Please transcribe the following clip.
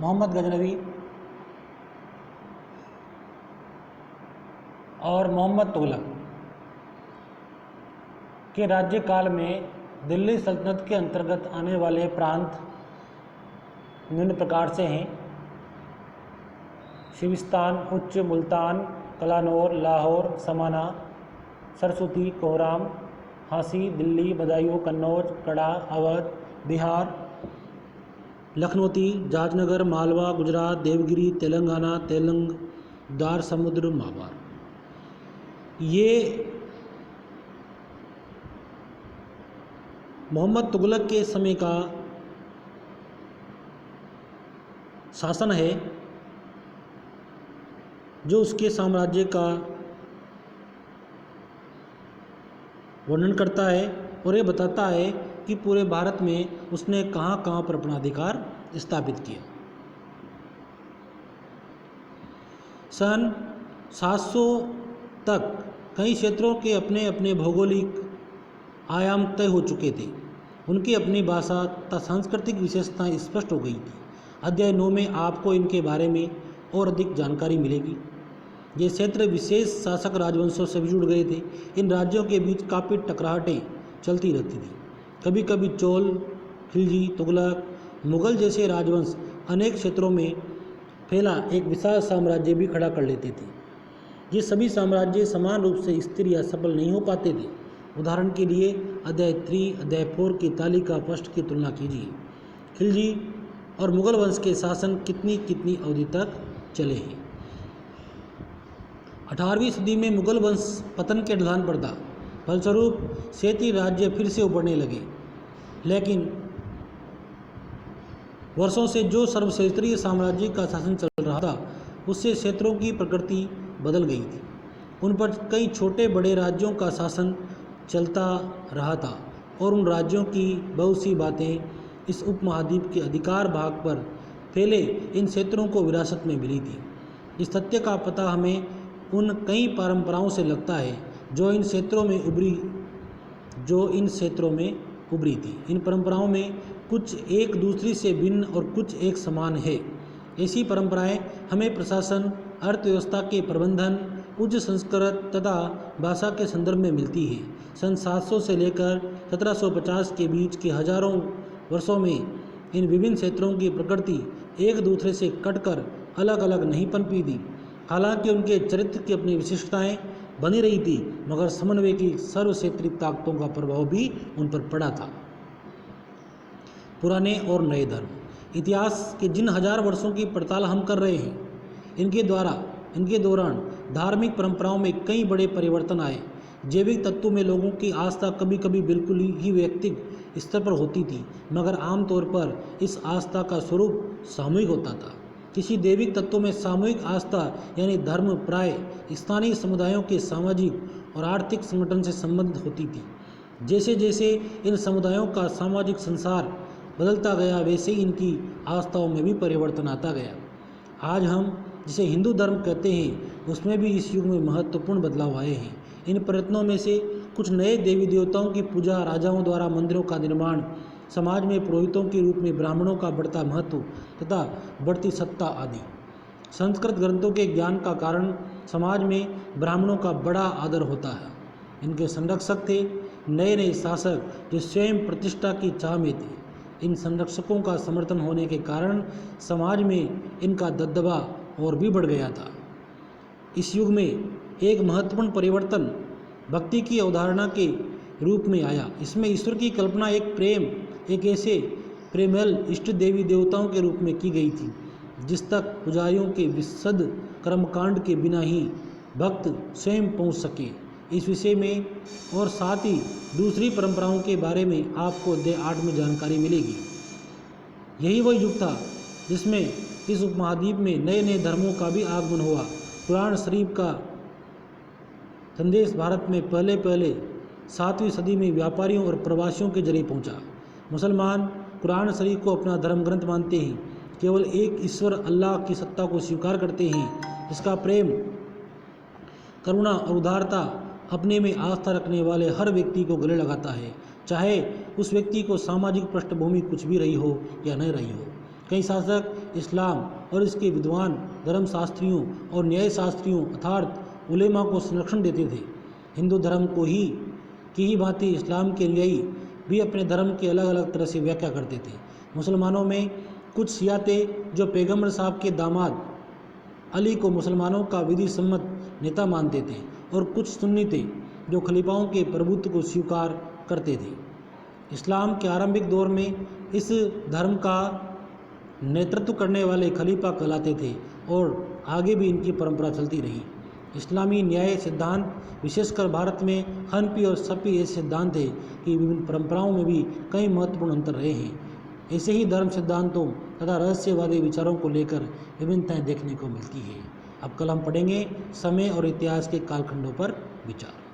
मोहम्मद गजनवी और मोहम्मद तुगलक के राज्यकाल में दिल्ली सल्तनत के अंतर्गत आने वाले प्रांत निम्न प्रकार से हैं: सिविस्तान, उच्च, मुल्तान, कलानौर, लाहौर, समाना, सरस्वती, कोहराम, हांसी, दिल्ली, बदायूं, कन्नौज, कड़ा, अवध, बिहार, लखनौती, जाजनगर, मालवा, गुजरात, देवगिरी, तेलंगाना, दार समुद्र, मावार। ये मोहम्मद तुगलक के समय का शासन है, जो उसके साम्राज्य का वर्णन करता है और ये बताता है कि पूरे भारत में उसने कहाँ कहाँ पर अपना अधिकार स्थापित किया। सन 700 तक कई क्षेत्रों के अपने अपने भौगोलिक आयाम तय हो चुके थे। उनकी अपनी भाषा तथा सांस्कृतिक विशेषताएं स्पष्ट हो गई थी। अध्याय 9 में आपको इनके बारे में और अधिक जानकारी मिलेगी। ये क्षेत्र विशेष शासक राजवंशों से भी जुड़ गए थे। इन राज्यों के बीच काफ़ी टकराहटें चलती रहती थी। कभी कभी चोल, खिलजी, तुगलक, मुगल जैसे राजवंश अनेक क्षेत्रों में फैला एक विशाल साम्राज्य भी खड़ा कर लेते थे। ये सभी साम्राज्य समान रूप से स्थिर या सफल नहीं हो पाते थे। उदाहरण के लिए अध्याय 3, अध्याय 4 की तालिका पृष्ठ की तुलना कीजिए। खिलजी और मुगल वंश के शासन कितनी कितनी अवधि तक चले हैं। 18वीं सदी में मुगल वंश पतन के ढलान पर था। फलस्वरूप क्षेत्रीय राज्य फिर से उभरने लगे, लेकिन वर्षों से जो सर्वक्षेत्रीय साम्राज्य का शासन चल रहा था, उससे क्षेत्रों की प्रकृति बदल गई थी। उन पर कई छोटे बड़े राज्यों का शासन चलता रहा था और उन राज्यों की बहुत सी बातें इस उपमहाद्वीप के अधिकार भाग पर फैले इन क्षेत्रों को विरासत में मिली थी। इस तथ्य का पता हमें उन कई परंपराओं से लगता है जो इन क्षेत्रों में उभरी थी। इन परंपराओं में कुछ एक दूसरी से भिन्न और कुछ एक समान है। ऐसी परंपराएं हमें प्रशासन, अर्थव्यवस्था के प्रबंधन, उच्च संस्कृत तथा भाषा के संदर्भ में मिलती है। सन 700 से लेकर 1750 के बीच के हजारों वर्षों में इन विभिन्न क्षेत्रों की प्रकृति एक दूसरे से कटकर अलग अलग नहीं पनपी थी। हालांकि उनके चरित्र की अपनी विशिष्टताएं बनी रही थी, मगर समन्वय की सर्वक्षेत्रीय ताकतों का प्रभाव भी उन पर पड़ा था। पुराने और नए धर्म। इतिहास के जिन हजार वर्षों की पड़ताल हम कर रहे हैं, इनके दौरान धार्मिक परंपराओं में कई बड़े परिवर्तन आए। जैविक तत्वों में लोगों की आस्था कभी कभी बिल्कुल ही व्यक्तिगत स्तर पर होती थी, मगर आमतौर पर इस आस्था का स्वरूप सामूहिक होता था। किसी दैविक तत्वों में सामूहिक आस्था यानी धर्म प्राय स्थानीय समुदायों के सामाजिक और आर्थिक संगठन से संबंधित होती थी। जैसे जैसे इन समुदायों का सामाजिक संसार बदलता गया, वैसे ही इनकी आस्थाओं में भी परिवर्तन आता गया। आज हम जिसे हिंदू धर्म कहते हैं, उसमें भी इस युग में महत्वपूर्ण बदलाव आए हैं। इन प्रयत्नों में से कुछ नए देवी देवताओं की पूजा, राजाओं द्वारा मंदिरों का निर्माण, समाज में पुरोहितों के रूप में ब्राह्मणों का बढ़ता महत्व तथा बढ़ती सत्ता आदि। संस्कृत ग्रंथों के ज्ञान का कारण समाज में ब्राह्मणों का बड़ा आदर होता है। इनके संरक्षक थे नए नए शासक जो स्वयं प्रतिष्ठा की चाह में थे। इन संरक्षकों का समर्थन होने के कारण समाज में इनका दबदबा और भी बढ़ गया था। इस युग में एक महत्वपूर्ण परिवर्तन भक्ति की अवधारणा के रूप में आया। इसमें ईश्वर की कल्पना एक ऐसे प्रेमल इष्ट देवी देवताओं के रूप में की गई थी जिस तक पुजारियों के विशद कर्मकांड के बिना ही भक्त स्वयं पहुंच सके। इस विषय में और साथ ही दूसरी परंपराओं के बारे में आपको अध्याय 8 में जानकारी मिलेगी। यही वह युग था जिसमें इस उपमहाद्वीप में नए नए धर्मों का भी आगमन हुआ। कुरान शरीफ का संदेश भारत में पहले 7वीं सदी में व्यापारियों और प्रवासियों के जरिए पहुंचा। मुसलमान कुरान शरीफ को अपना धर्म ग्रंथ मानते हैं, केवल एक ईश्वर अल्लाह की सत्ता को स्वीकार करते हैं, जिसका प्रेम, करुणा और उदारता अपने में आस्था रखने वाले हर व्यक्ति को गले लगाता है, चाहे उस व्यक्ति को सामाजिक पृष्ठभूमि कुछ भी रही हो या न रही हो। कई शासक इस्लाम और इसके विद्वान धर्मशास्त्रियों और न्यायशास्त्रियों अर्थात उलेमा को संरक्षण देते थे। हिंदू धर्म की ही भांति इस्लाम के न्यायी भी अपने धर्म की अलग अलग तरह से व्याख्या करते थे। मुसलमानों में कुछ शिया थे जो पैगंबर साहब के दामाद अली को मुसलमानों का विधि सम्मत नेता मानते थे, और कुछ सुन्नी थे जो खलीफाओं के प्रभुत्व को स्वीकार करते थे। इस्लाम के आरंभिक दौर में इस धर्म का नेतृत्व करने वाले खलीफा कहलाते थे और आगे भी इनकी परंपरा चलती रही। इस्लामी न्याय सिद्धांत विशेषकर भारत में हनफी और शफी ऐसे सिद्धांत थे कि विभिन्न परंपराओं में भी कई महत्वपूर्ण अंतर रहे हैं। ऐसे ही धर्म सिद्धांतों तथा रहस्यवादी विचारों को लेकर विभिन्नताएं देखने को मिलती है। अब कल हम पढ़ेंगे समय और इतिहास के कालखंडों पर विचार।